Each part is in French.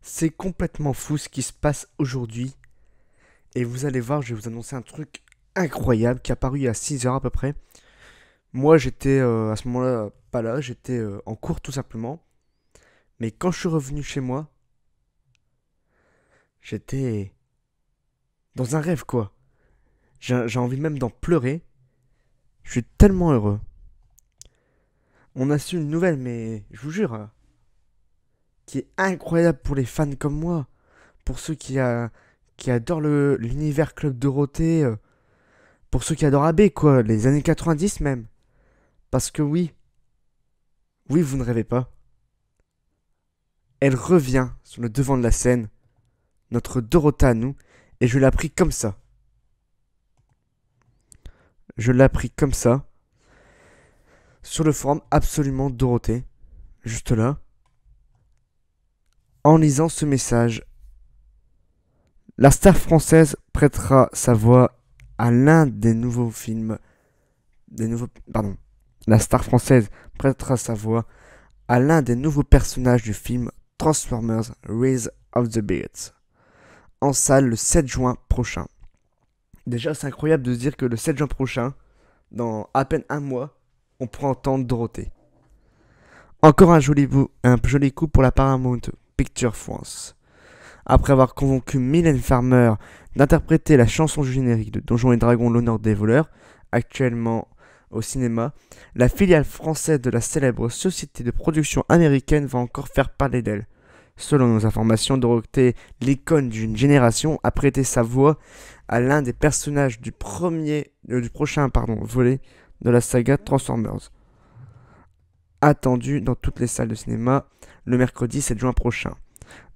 C'est complètement fou ce qui se passe aujourd'hui. Et vous allez voir, je vais vous annoncer un truc incroyable qui est apparu il y a 6 heures à peu près. Moi, j'étais à ce moment-là pas là, j'étais en cours tout simplement. Mais quand je suis revenu chez moi, j'étais dans un rêve quoi. J'ai envie même d'en pleurer. Je suis tellement heureux. On a su une nouvelle, mais je vous jure, qui est incroyable pour les fans comme moi. Pour ceux qui adorent l'univers Club Dorothée. Pour ceux qui adorent AB quoi, les années 90 même. Parce que oui, oui, vous ne rêvez pas. Elle revient sur le devant de la scène, notre Dorota à nous, et je l'ai appris comme ça. Je l'ai appris comme ça, sur le forum Absolument Dorothée, juste là, en lisant ce message. La star française prêtera sa voix à l'un des nouveaux films. Pardon. La star française prêtera sa voix à l'un des nouveaux personnages du film Transformers Rise of the Beasts, en salle le 7 juin prochain. Déjà, c'est incroyable de se dire que le 7 juin prochain, dans à peine un mois, on pourra entendre Dorothée. Encore un joli coup pour la Paramount Picture France. Après avoir convaincu Mylène Farmer d'interpréter la chanson du générique de Donjons et Dragons L'honneur des voleurs, actuellement au cinéma, la filiale française de la célèbre société de production américaine va encore faire parler d'elle. Selon nos informations, Dorothée, l'icône d'une génération, a prêté sa voix à l'un des personnages du prochain volet de la saga Transformers, attendu dans toutes les salles de cinéma le mercredi 7 juin prochain.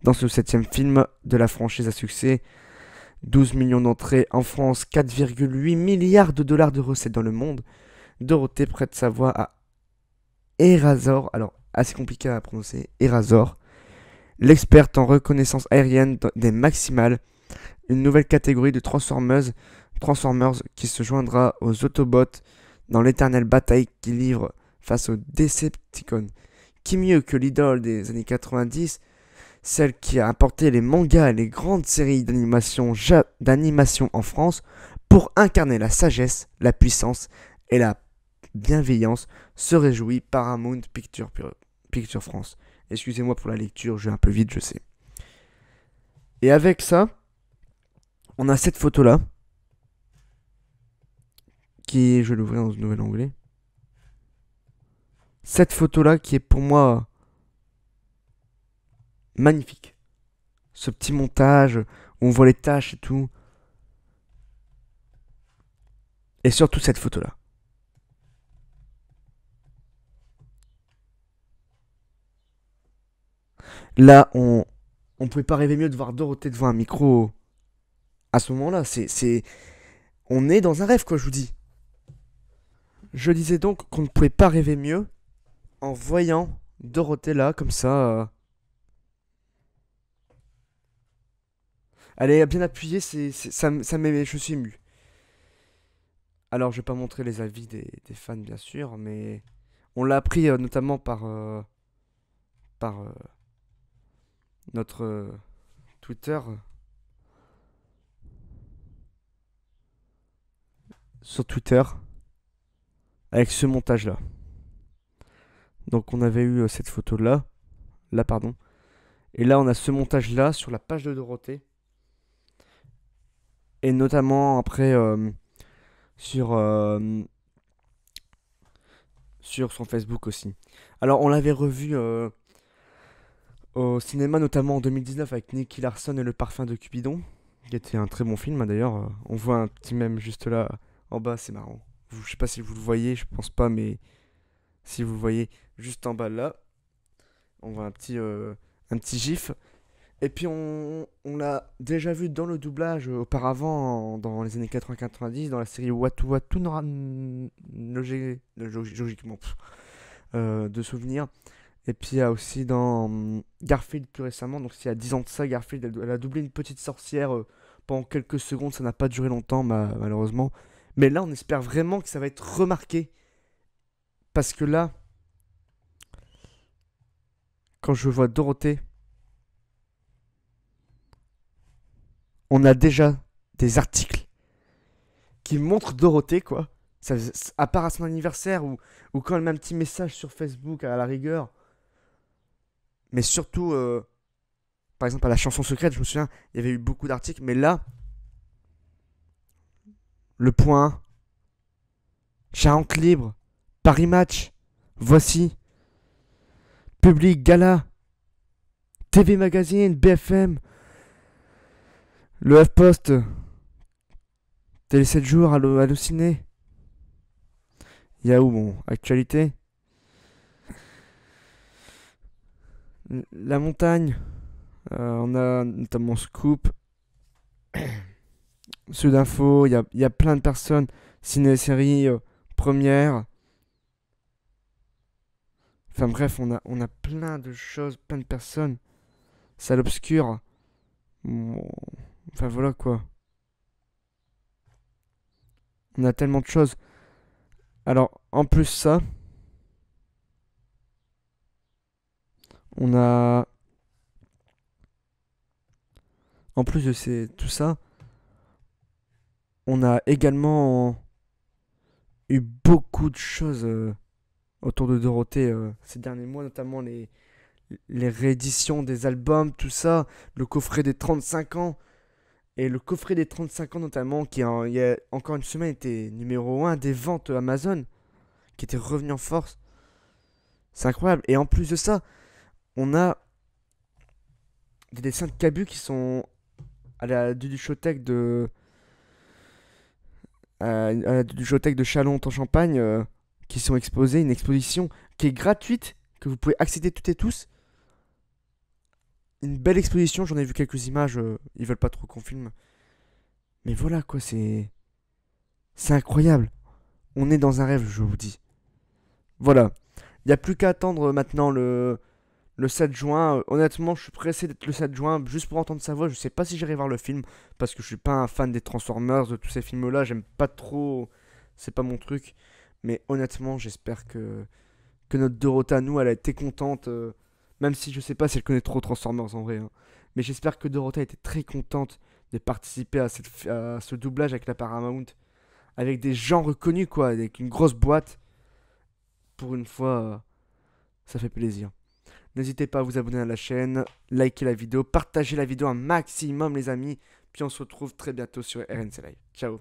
Dans ce septième film de la franchise à succès, 12 millions d'entrées en France, 4,8 milliards de dollars de recettes dans le monde, Dorothée prête sa voix à Erazor, alors assez compliqué à prononcer, Erazor, l'experte en reconnaissance aérienne des Maximales, une nouvelle catégorie de Transformers qui se joindra aux Autobots dans l'éternelle bataille qu'ils livrent face aux Decepticons. Qui mieux que l'idole des années 90, celle qui a apporté les mangas et les grandes séries d'animation en France pour incarner la sagesse, la puissance et la bienveillance, se réjouit Paramount Picture France. Excusez-moi pour la lecture, je vais un peu vite, je sais. Et avec ça, on a cette photo-là, je vais l'ouvrir dans un nouvel onglet. Cette photo-là qui est pour moi magnifique. Ce petit montage où on voit les tâches et tout. Et surtout cette photo-là. Là, on pouvait pas rêver mieux de voir Dorothée devant un micro à ce moment-là. On est dans un rêve, quoi, je vous dis. Je disais donc qu'on ne pouvait pas rêver mieux en voyant Dorothée là, comme ça. Elle est bien appuyée, je suis ému. Alors, je vais pas montrer les avis des fans, bien sûr, mais on l'a appris notamment par notre Twitter, sur Twitter, avec ce montage-là. Donc, on avait eu cette photo-là, pardon. Et là, on a ce montage-là sur la page de Dorothée. Et notamment après sur, euh, sur son Facebook aussi. Alors, on l'avait revu au cinéma, notamment en 2019 avec Nicky Larson et Le Parfum de Cupidon, qui était un très bon film d'ailleurs. On voit un petit mème juste là en bas, c'est marrant. Je sais pas si vous le voyez, je pense pas, mais si vous le voyez juste en bas là, on voit un petit gif. Et puis on l'a déjà vu dans le doublage auparavant, dans les années 80-90, dans la série Watu Watu, logiquement, de souvenirs. Et puis il y a aussi dans Garfield plus récemment, donc il y a 10 ans de ça, Garfield, elle a doublé une petite sorcière pendant quelques secondes, ça n'a pas duré longtemps malheureusement. Mais là on espère vraiment que ça va être remarqué, parce que là, quand je vois Dorothée on a déjà des articles qui montrent Dorothée, quoi. À part à son anniversaire ou quand elle met un petit message sur Facebook à la rigueur. Mais surtout, par exemple, à la chanson secrète, je me souviens, il y avait eu beaucoup d'articles. Mais là, Le Point, Charente Libre, Paris Match, Voici, Public, Gala, TV Magazine, BFM, le HuffPost, Télé 7 jours, Allociné. Il y a où, bon, Actualité, La Montagne, on a notamment Scoop, Sud Info, il y a plein de personnes, Ciné-Série, Première. Enfin bref, on a plein de choses, plein de personnes. Salle obscure. Bon, enfin voilà quoi. On a tellement de choses. Alors, en plus ça, on a... En plus de tout ça, on a également eu beaucoup de choses autour de Dorothée ces derniers mois, notamment les rééditions des albums, tout ça, le coffret des 35 ans. Et le coffret des 35 ans notamment, il y a encore une semaine était numéro un des ventes Amazon, qui était revenu en force. C'est incroyable. Et en plus de ça, on a des dessins de Cabu qui sont à la Duduchothèque à la Duduchothèque de Châlons en Champagne, qui sont exposés, une exposition qui est gratuite, que vous pouvez accéder toutes et tous. Une belle exposition, j'en ai vu quelques images, ils veulent pas trop qu'on filme. Mais voilà quoi, c'est incroyable. On est dans un rêve, je vous dis. Voilà. Il n'y a plus qu'à attendre maintenant le 7 juin. Honnêtement, je suis pressé d'être le 7 juin juste pour entendre sa voix. Je sais pas si j'irai voir le film parce que je suis pas un fan des Transformers, de tous ces films-là. J'aime pas trop. C'est pas mon truc. Mais honnêtement, j'espère que notre Dorothée à nous, elle a été contente. Même si je sais pas si elle connaît trop Transformers en vrai, hein. Mais j'espère que Dorothée a été très contente de participer à ce doublage avec la Paramount. Avec des gens reconnus, quoi. Avec une grosse boîte. Pour une fois, ça fait plaisir. N'hésitez pas à vous abonner à la chaîne, liker la vidéo, partager la vidéo un maximum les amis. Puis on se retrouve très bientôt sur RNC Live. Ciao.